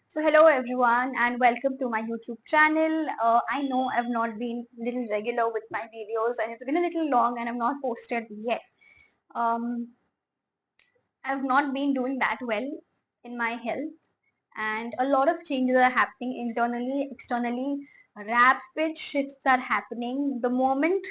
So hello everyone and welcome to my YouTube channel. I know I've not been little regular with my videos and it's been a little long and I've not posted yet. Um, I've not been doing that well in my health and a lot of changes are happening internally, externally. Rapid shifts are happening. The moment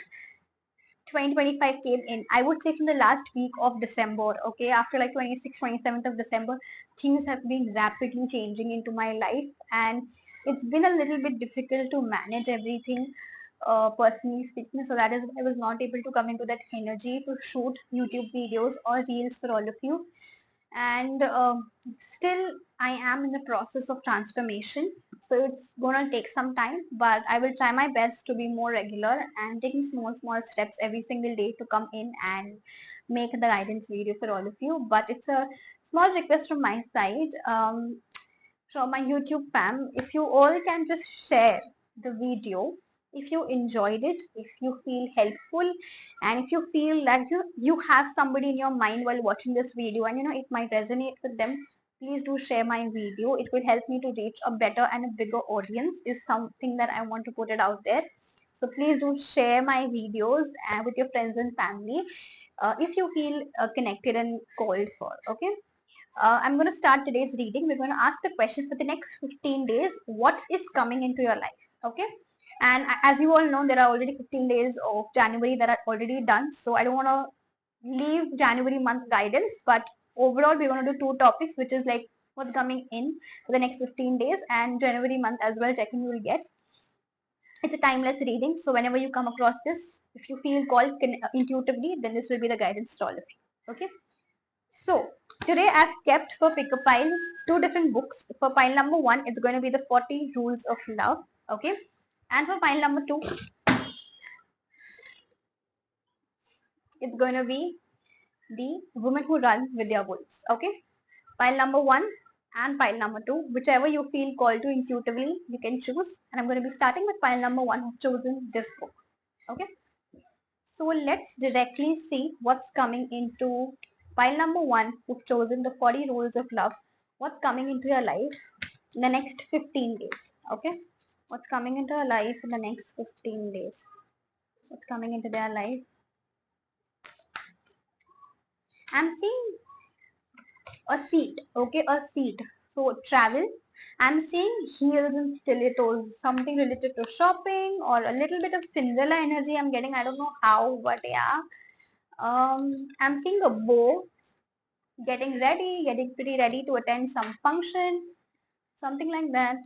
2025 came in, I would say from the last week of December, okay, after like 26th, 27th of December, things have been rapidly changing into my life and it's been a little bit difficult to manage everything, personally speaking. So that is why I was not able to come into that energy to shoot YouTube videos or reels for all of you. And still I am in the process of transformation, so it's gonna take some time, but I will try my best to be more regular and taking small steps every single day to come in and make the guidance video for all of you. But it's a small request from my side, from my YouTube fam, if you all can just share the video, if you enjoyed it, if you feel helpful, and if you feel like you have somebody in your mind while watching this video and it might resonate with them, please do share my video. It will help me to reach a better and a bigger audience, is something that I want to put it out there. So please do share my videos with your friends and family, if you feel connected and called for. Okay. I'm going to start today's reading. We're going to ask the question for the next 15 days. What is coming into your life? Okay. And as you all know, there are already 15 days of January that are already done. So I don't want to leave January month guidance, but overall, we're going to do two topics, which is like what's coming in for the next 15 days and January month as well. Checking you will get. It's a timeless reading. So whenever you come across this, if you feel called intuitively, then this will be the guidance to all of you. Okay. So today I've kept for pick a pile two different books. For pile number one, it's going to be the 40 Rules of Love. Okay. And for pile number two, it's going to be the Women Who Run with Their Wolves. Okay. Pile number one and pile number two, whichever you feel called to intuitively, you can choose. And I'm going to be starting with pile number one. I've chosen this book. Okay. So let's directly see what's coming into pile number one. You've chosen the 40 Rules of Love. What's coming into your life in the next 15 days? Okay. What's coming into your life in the next 15 days? What's coming into their life? I'm seeing a seat. Okay, a seat. So travel. I'm seeing heels and stilettos, something related to shopping or a little bit of Cinderella energy I'm getting. I don't know how, but yeah. I'm seeing a bow, getting ready, getting pretty ready to attend some function, something like that.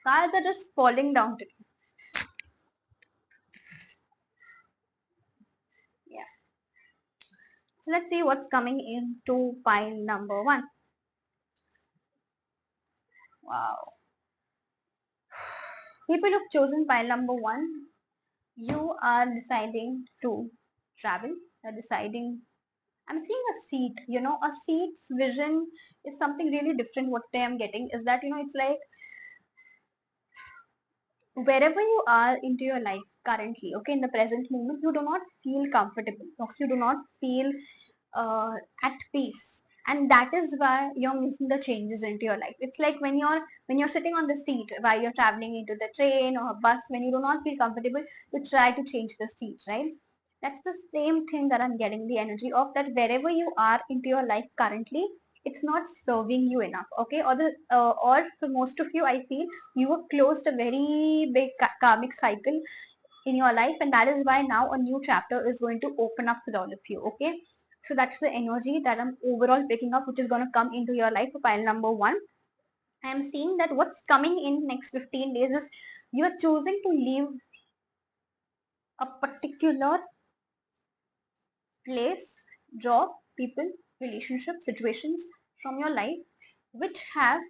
Cards are just falling down today. Yeah. So let's see what's coming into pile number one. Wow. People who've chosen pile number one, you are deciding to travel. You're deciding. I'm seeing a seat. A seat's vision is something really different. What I am getting is that, it's like wherever you are into your life currently, okay, in the present moment, you do not feel comfortable, or you do not feel uh, at peace, and that is why you're making the changes into your life. It's like when you're sitting on the seat while you're traveling into the train or a bus, when you do not feel comfortable, you try to change the seat, right? That's the same thing that I'm getting the energy of, that wherever you are into your life currently, it's not serving you enough, okay? Or for most of you, I feel you have closed a very big karmic cycle in your life, and that is why now a new chapter is going to open up for all of you. Okay, so that's the energy that I'm overall picking up, which is going to come into your life for pile number one. I am seeing that what's coming in next 15 days is you are choosing to leave a particular place, job, people, relationship, situations from your life which have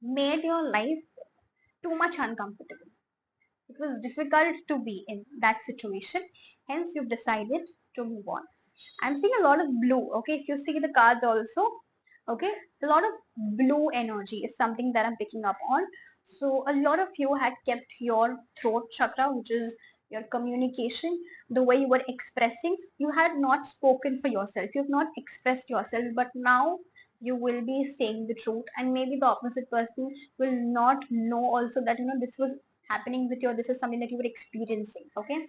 made your life too much uncomfortable. It was difficult to be in that situation, hence you've decided to move on. I'm seeing a lot of blue. Okay, if you see the cards also, okay, a lot of blue energy is something that I'm picking up on. So a lot of you had kept your throat chakra, which is your communication, the way you were expressing. You had not spoken for yourself. You've not expressed yourself, but now you will be saying the truth, and maybe the opposite person will not know also that this was happening with you, or this is something that you were experiencing. Okay,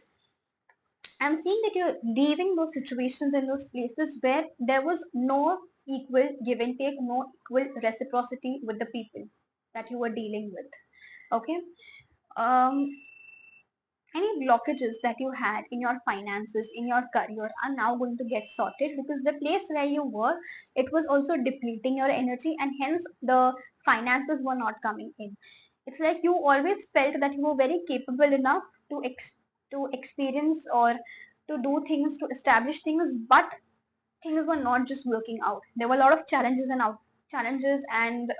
I'm seeing that you're leaving those situations and those places where there was no equal give and take, no equal reciprocity with the people that you were dealing with. Okay, um any blockages that you had in your finances, in your career, are now going to get sorted, because the place where you were, it was also depleting your energy, and hence the finances were not coming in. It's like you always felt that you were very capable enough to to experience or to do things, to establish things, but things were not just working out. There were a lot of challenges and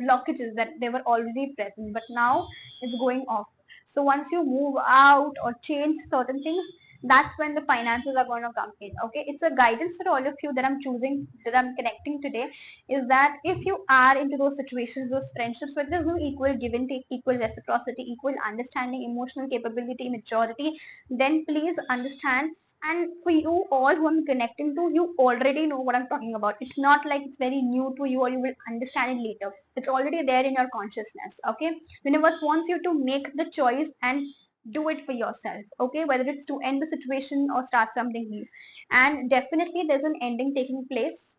blockages that they were already present, but now it's going off. So once you move out or change certain things, that's when the finances are going to come in. Okay, it's a guidance for all of you that I'm choosing, that I'm connecting today, is that if you are into those situations, those friendships where there's no equal give and take, equal reciprocity, equal understanding, emotional capability, maturity, then please understand. And for you all who I'm connecting to, you already know what I'm talking about. It's not like it's very new to you or you will understand it later. It's already there in your consciousness. Okay, universe wants you to make the choice and do it for yourself. Okay, whether it's to end the situation or start something new, and definitely there's an ending taking place.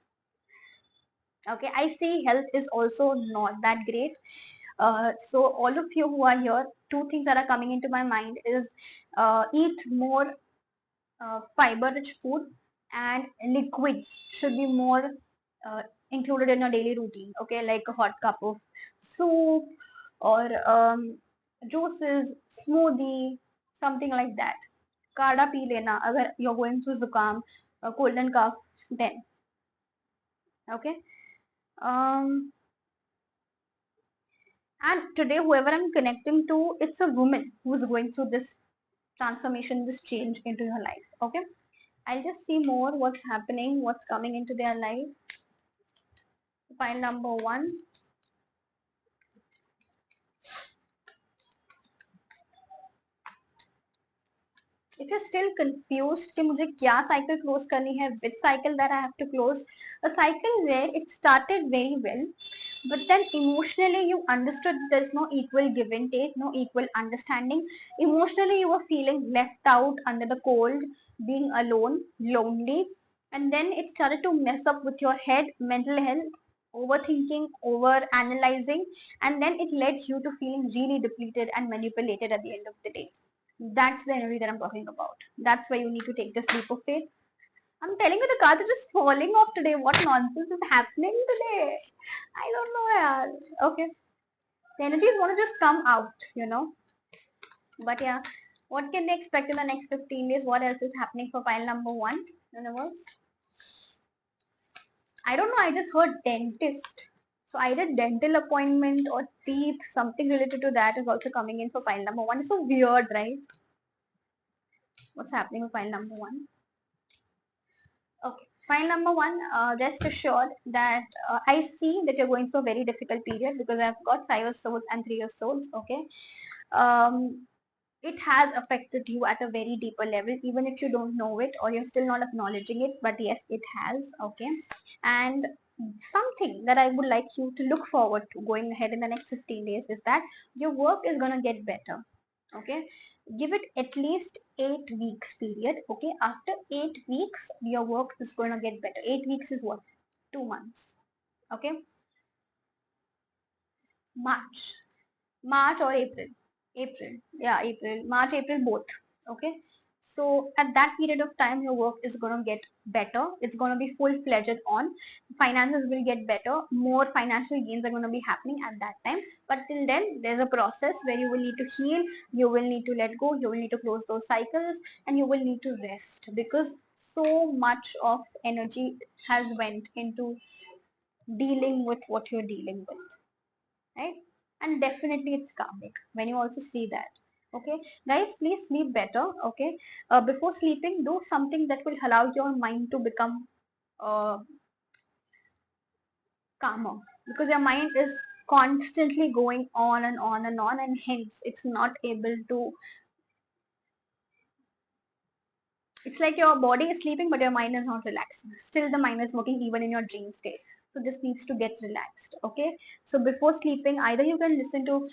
Okay, I see health is also not that great. So all of you who are here, two things that are coming into my mind is eat more fiber rich food, and liquids should be more uh, included in your daily routine. Okay, like a hot cup of soup, or juices, smoothie, something like that. Kada pee lena agar you're going through zukam, cold and cough, then. Okay, um and today whoever I'm connecting to, it's a woman who's going through this transformation, this change into your life. Okay, I'll just see more what's happening, what's coming into their life. File number one. If you're still confused कि मुझे क्या cycle close करनी है, which cycle that I have to close, a cycle where it started very well, but then emotionally you understood there's no equal give and take, no equal understanding. Emotionally you were feeling left out, under the cold, being alone, lonely, and then it started to mess up with your head, mental health, overthinking, over analyzing, and then it led you to feeling really depleted and manipulated at the end of the day. That's the energy that I'm talking about. That's why you need to take this leap of faith. I'm telling you, the cards are just falling off today. What nonsense is happening today? I don't know, yaar. Okay. The energies want to just come out. But yeah, what can they expect in the next 15 days? What else is happening for pile number one, universe? I don't know. I just heard dentist. So either dental appointment or teeth, something related to that is also coming in for pile number one. It's so weird, right? What's happening with pile number one? Okay, file number one, rest assured that I see that you're going through a very difficult period, because I've got 5 of swords and 3 of swords. Okay, um, it has affected you at a very deeper level, even if you don't know it or you're still not acknowledging it. But yes, it has. Okay, and something that I would like you to look forward to going ahead in the next 15 days is that your work is gonna get better. Okay, give it at least 8 weeks period. Okay, after 8 weeks your work is going to get better. 8 weeks is what, 2 months. Okay, march March or April, yeah, April, March, April, both. Okay, so at that period of time, your work is going to get better. It's going to be full-fledged on. Finances will get better. More financial gains are going to be happening at that time. But till then, there's a process where you will need to heal. You will need to let go. You will need to close those cycles, and you will need to rest, because so much of energy has went into dealing with what you're dealing with, right? And definitely it's karmic when you also see that. Okay, guys, please sleep better. Okay, before sleeping, do something that will allow your mind to become uh, calmer, because your mind is constantly going on and on and on, and hence it's not able to It's like your body is sleeping, but your mind is not relaxing. Still, the mind is working even in your dream state. So this needs to get relaxed. Okay. So before sleeping, either you can listen to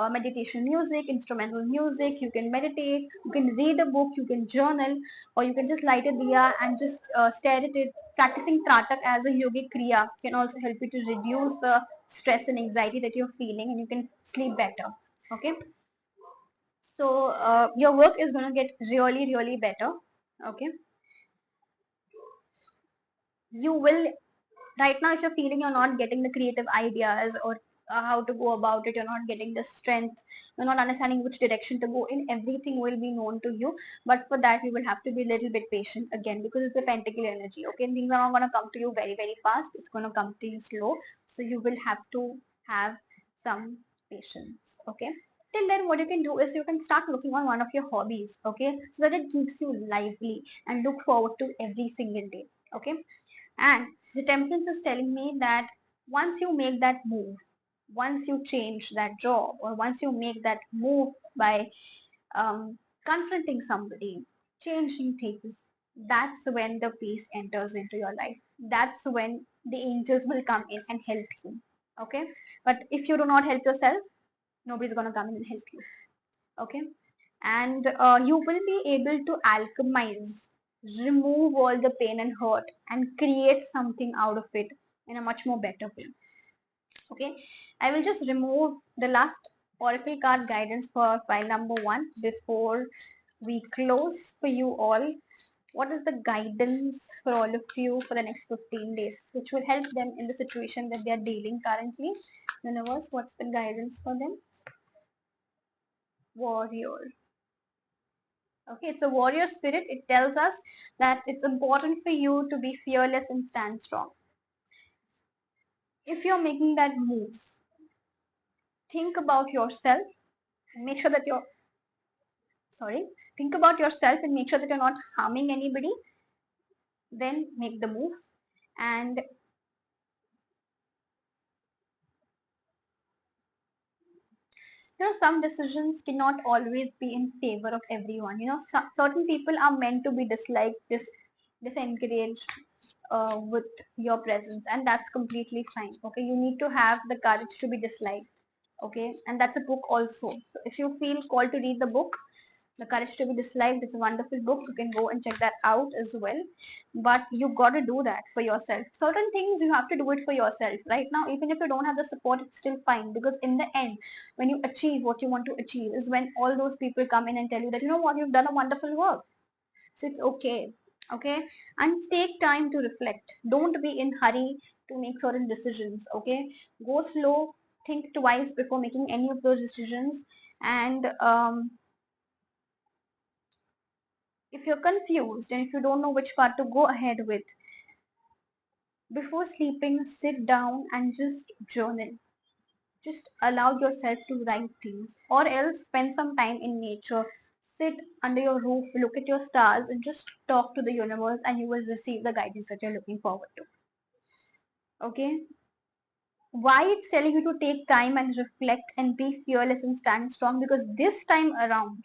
meditation music, instrumental music. You can meditate. You can read a book. You can journal, or you can just light a diya and just stare at it. Practicing Tratak as a yogic kriya can also help you to reduce the stress and anxiety that you're feeling, and you can sleep better. Okay. So your work is going to get really, really better. Okay. You will, right now, if you're feeling you're not getting the creative ideas, or how to go about it, you're not getting the strength, you're not understanding which direction to go in, everything will be known to you. But for that, you will have to be a little bit patient again, because it's a pentacle energy. Okay, things are not going to come to you very, very fast. It's going to come to you slow. So you will have to have some patience. Okay. Till then, what you can do is you can start looking on one of your hobbies. Okay, so that it keeps you lively and look forward to every single day. Okay. And the temperance is telling me that once you make that move, once you change that job, or once you make that move by confronting somebody, changing things, that's when the peace enters into your life. That's when the angels will come in and help you. Okay. But if you do not help yourself, nobody's going to come in and help you. Okay. And you will be able to alchemize, remove all the pain and hurt, and create something out of it in a much more better way. Okay, I will just remove the last oracle card guidance for file number 1 before we close for you all. What is the guidance for all of you for the next 15 days, which will help them in the situation that they are dealing currently? Universe, what's the guidance for them? Warrior. Okay, it's a warrior spirit. It tells us that it's important for you to be fearless and stand strong. If you're making that move, think about yourself and make sure that you're, sorry, think about yourself and make sure that you're not harming anybody. Then make the move. And some decisions cannot always be in favor of everyone. Certain people are meant to be disliked, disencouraged with your presence, and that's completely fine. Okay, you need to have the courage to be disliked. Okay, and that's a book also. So if you feel called to read the book, The Courage to Be Disliked, it's a wonderful book. You can go and check that out as well. But you got to do that for yourself. Certain things you have to do it for yourself. Right now, even if you don't have the support, it's still fine. Because in the end, when you achieve what you want to achieve, is when all those people come in and tell you that, you know what, you've done a wonderful work. So it's okay. Okay. And take time to reflect. Don't be in hurry to make certain decisions. Okay. Go slow. Think twice before making any of those decisions. And if you're confused and if you don't know which path to go ahead with, before sleeping, sit down and just journal. Just allow yourself to write things, or else spend some time in nature. Sit under your roof, look at your stars, and just talk to the universe, and you will receive the guidance that you're looking forward to. Okay? Why it's telling you to take time and reflect and be fearless and stand strong, because this time around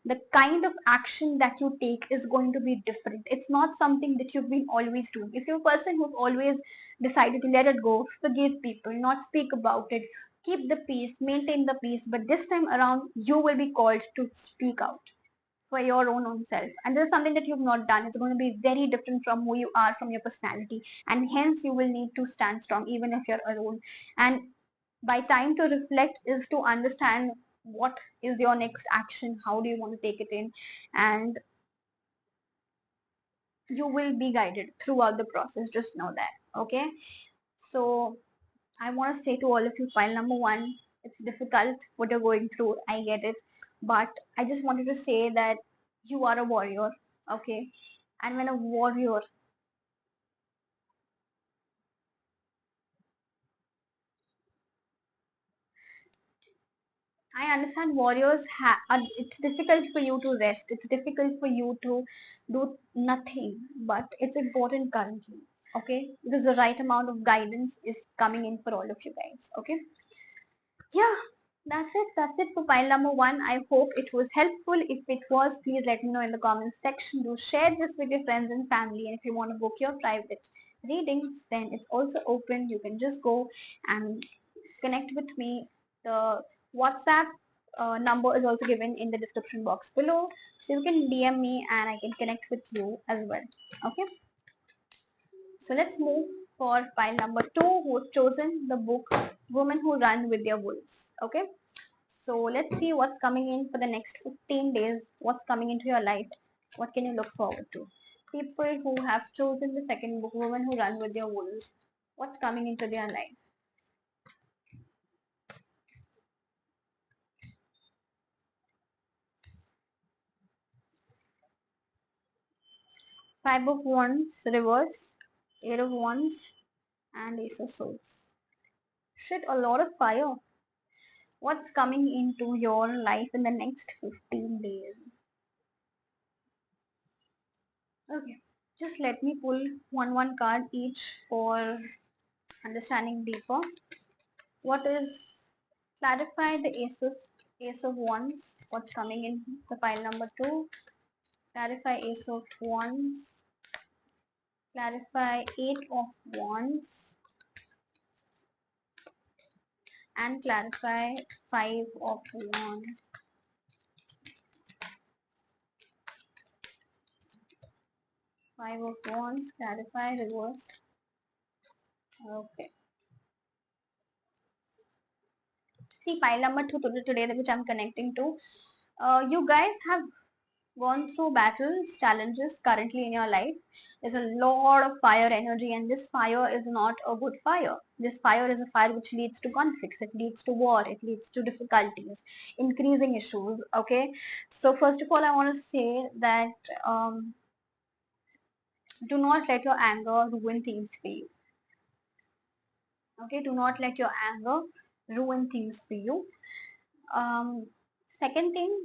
the kind of action that you take is going to be different. It's not something that you've been always doing. If you're a person who's always decided to let it go, forgive people, not speak about it, keep the peace, maintain the peace, but this time around you will be called to speak out for your own self, and this is something that you've not done. It's going to be very different from who you are, from your personality, and hence you will need to stand strong even if you're alone. And by time to reflect is to understand what is your next action, how do you want to take it in, and you will be guided throughout the process. Just know that. Okay, so I want to say to all of you, file number 1, it's difficult what you're going through. I get it. But I just wanted to say that you are a warrior. Okay. And when a warrior, I understand warriors it's difficult for you to rest. It's difficult for you to do nothing. But it's important currently. Okay. Because the right amount of guidance is coming in for all of you guys. Okay. Yeah. That's it for pile number one. I hope it was helpful. If it was, please let me know in the comments section. Do share this with your friends and family. And if you want to book your private readings, then it's also open. You can just go and connect with me. The WhatsApp number is also given in the description box below. So you can DM me and I can connect with you as well. Okay. So let's move for pile number two, who've chosen the book Women Who Run with Their Wolves. Okay. So let's see what's coming in for the next 15 days. What's coming into your life? What can you look forward to? People who have chosen the second book, Women Who Run with Their Wolves. What's coming into their life? Five of Wands, reverse, Eight of Wands, and Ace of Swords. Shit, a lot of fire. What's coming into your life in the next 15 days? Okay, just let me pull one card each for understanding deeper. What is clarify the Ace of Wands? What's coming in the pile number two? Clarify Ace of Wands. Clarify Eight of Wands and clarify Five of Wands. Five of Wands. Clarify reverse. Okay. See pile number two today, which I'm connecting to. You guys have gone through battles, challenges currently in your life. There's a lot of fire energy, and this fire is not a good fire. This fire is a fire which leads to conflicts, it leads to war, it leads to difficulties, increasing issues. Okay, so first of all, I want to say that do not let your anger ruin things for you. Okay, do not let your anger ruin things for you. Second thing,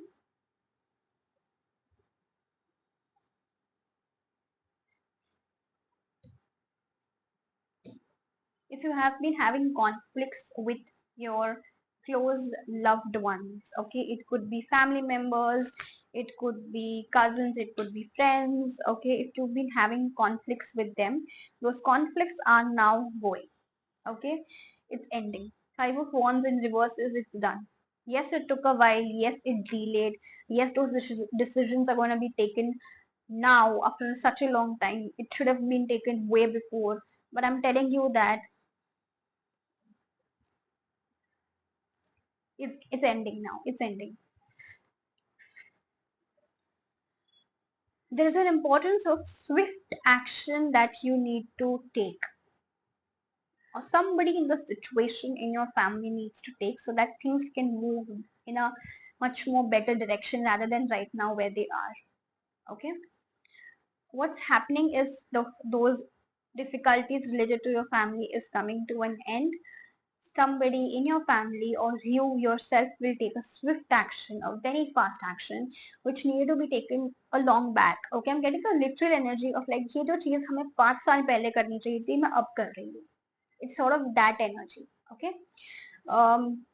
if you have been having conflicts with your close loved ones, okay, it could be family members, it could be cousins, it could be friends, okay, if you've been having conflicts with them, those conflicts are now going, okay, it's ending. Five of Wands in reverse is it's done. Yes, it took a while, yes, it delayed, yes, those decisions are going to be taken now after such a long time. It should have been taken way before, but I'm telling you that it's ending now. It's ending. There's an importance of swift action that you need to take, or somebody in the situation in your family needs to take, so that things can move in a much more better direction rather than right now where they are. Okay. What's happening is those difficulties related to your family is coming to an end. Somebody in your family or you yourself will take a swift action, a very fast action, which needed to be taken a long back. Okay, I'm getting a literal energy of like ये जो चीज हमें 5 साल पहले करनी चाहिए थी मैं अब कर रही हूँ. It's sort of that energy. Okay. Um,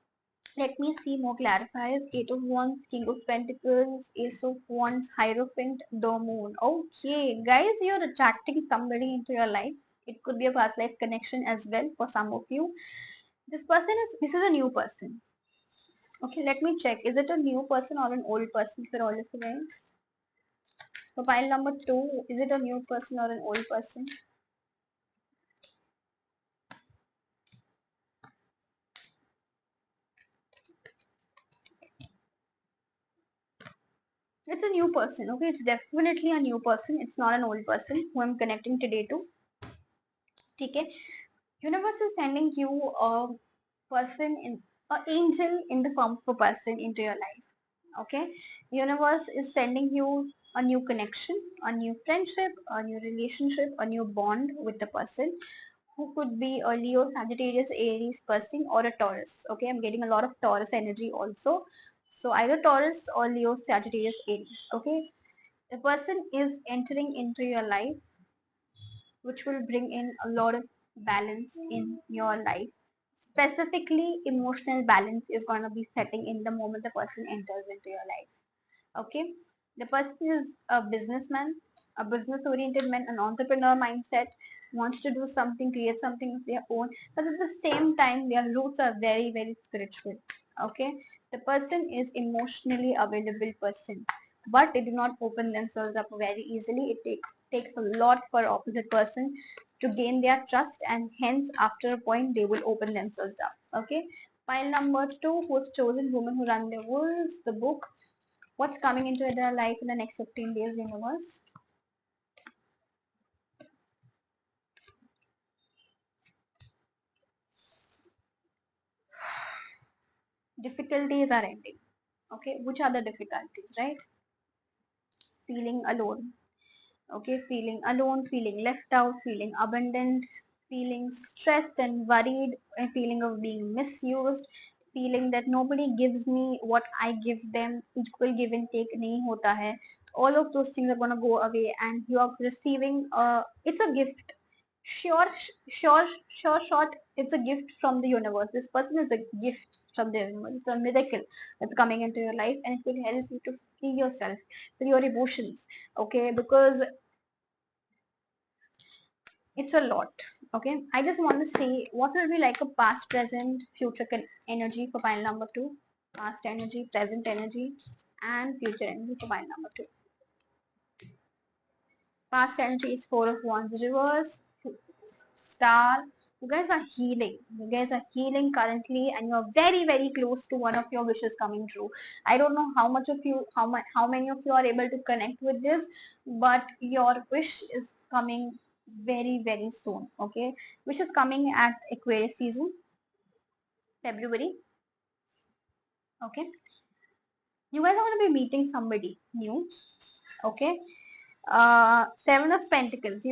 let me see more clarifiers. Eight of Wands, King of Pentacles, Ace of Wands, Hierophant, the Moon. Okay, guys, you're attracting somebody into your life. It could be a past life connection as well for some of you. This is a new person. Okay, let me check. Is it a new person or an old person for all of you guys? So pile number two, is it a new person or an old person? It's a new person. Okay, it's definitely a new person. It's not an old person who I'm connecting today to. Okay, universe is sending you a person in an angel in the form of a person into your life. Okay, universe is sending you a new connection, a new friendship, a new relationship, a new bond with the person who could be a Leo, Sagittarius, Aries person or a Taurus. Okay, I'm getting a lot of Taurus energy also. So either Taurus or Leo, Sagittarius, Aries. Okay, the person is entering into your life, which will bring in a lot of balance in your life. Specifically, emotional balance is going to be setting in the moment the person enters into your life. Okay, the person is a businessman, a business oriented man, an entrepreneur mindset, wants to do something, create something of their own, but at the same time their roots are very, very spiritual. Okay, the person is emotionally available person, but they do not open themselves up very easily. It takes a lot for opposite person to gain their trust, and hence after a point they will open themselves up. Okay, pile number 2, who's chosen women who run their worlds, the book. What's coming into their life in the next 15 days, universe? Difficulties are ending. Okay, which are the difficulties, right? Feeling alone. Okay, feeling alone, feeling left out, feeling abandoned, feeling stressed and worried, a feeling of being misused, feeling that nobody gives me what I give them, equal give and take nahi hota hai. All of those things are going to go away, and you are receiving it's a gift. Sure, sure, sure shot, it's a gift from the universe. This person is a gift from the universe. It's a miracle that's coming into your life, and it will help you to free yourself with your emotions. Okay, because it's a lot. Okay, I just want to say what will be like a past, present, future energy for pile number 2. Past energy, present energy, and future energy for pile number 2. Past energy is 4 of Wands reverse, star. You guys are healing. You guys are healing currently, and you're very, very close to one of your wishes coming true. I don't know how much of you, how many of you are able to connect with this, but your wish is coming very, very soon. Okay, which is coming at Aquarius season, February. Okay, you guys are going to be meeting somebody new. Okay, Seven of Pentacles.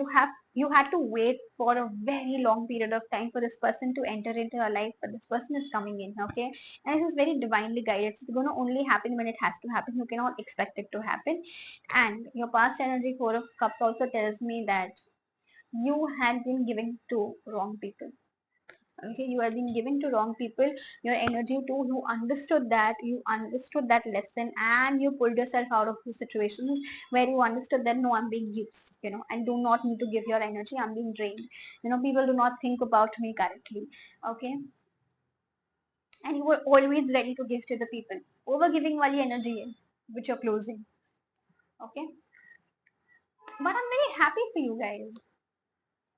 You had to wait for a very long period of time for this person to enter into your life, but this person is coming in. Okay, and this is very divinely guided. It's going to only happen when it has to happen. You cannot expect it to happen. And your past energy, Four of Cups, also tells me that you had been giving to wrong people. Okay, you have been given to wrong people your energy too. You understood that lesson, and you pulled yourself out of those situations where you understood that no, I'm being used, and do not need to give your energy, I'm being drained, people do not think about me correctly. Okay, and you were always ready to give to the people. Over giving wali energy hai, which you're closing. Okay, but I'm very happy for you guys.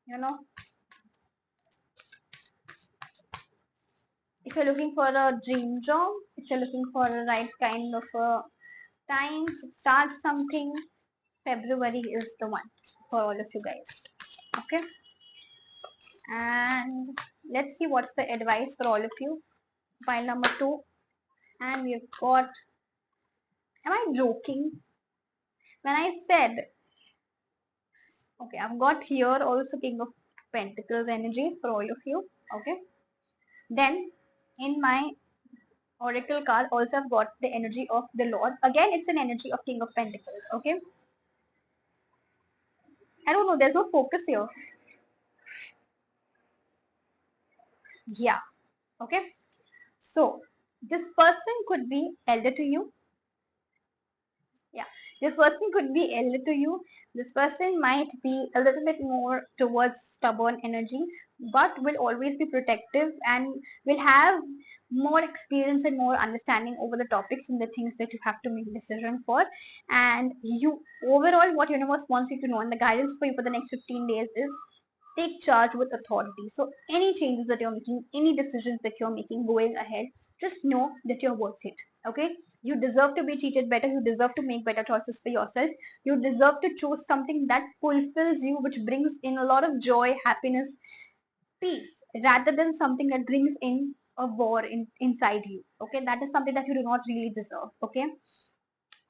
you know if you're looking for a dream job, if you're looking for a right kind of a time to start something, February is the one for all of you guys. Okay, and let's see what's the advice for all of you. File number 2, and we've got. Am I joking when I said? Okay, I've got here also King of Pentacles energy for all of you. Okay, then in my Oracle card also I've got the energy of the Lord. Again, it's an energy of King of Pentacles. Okay, I don't know. There's no focus here. Yeah. Okay. So this person could be elder to you. Yeah, this person could be elder to you. This person might be a little bit more towards stubborn energy, but will always be protective and will have more experience and more understanding over the topics and the things that you have to make decision for. And you overall, what universe wants you to know, and the guidance for you for the next 15 days is take charge with authority. So any changes that you're making, any decisions that you're making going ahead, just know that you're worth it. Okay, you deserve to be treated better. You deserve to make better choices for yourself. You deserve to choose something that fulfills you, which brings in a lot of joy, happiness, peace, rather than something that brings in a war inside you. Okay, that is something that you do not really deserve. Okay,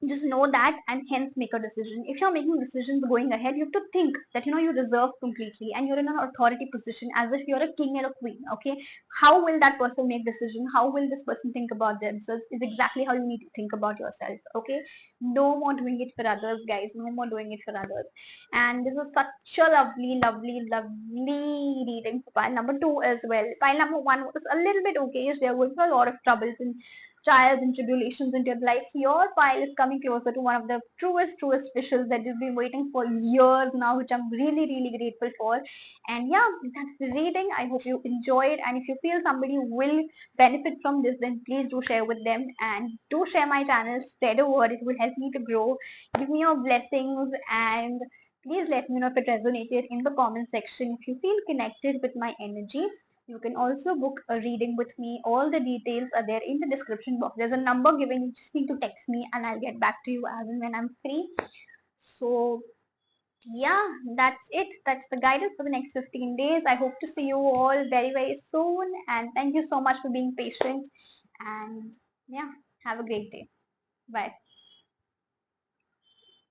just know that and hence make a decision. If you're making decisions going ahead, you have to think that you reserve completely and you're in an authority position as if you're a king and a queen. Okay, how will that person make decision, how will this person think about themselves is exactly how you need to think about yourself. Okay, no more doing it for others, guys, no more doing it for others. And this is such a lovely reading for pile number 2 as well. Pile number 1 was a little bit okay, they're going through a lot of troubles and trials and tribulations into your life. Your file is coming closer to one of the truest wishes that you've been waiting for years now, which I'm really grateful for. And yeah, that's the reading. I hope you enjoyed. And if you feel somebody will benefit from this, then please do share with them and do share my channel. Spread a word. It will help me to grow. Give me your blessings and please let me know if it resonated in the comment section. If you feel connected with my energy, you can also book a reading with me. All the details are there in the description box. There's a number given. You just need to text me and I'll get back to you as and when I'm free. So yeah, that's it. That's the guidance for the next 15 days. I hope to see you all very soon. And thank you so much for being patient. And yeah, have a great day. Bye.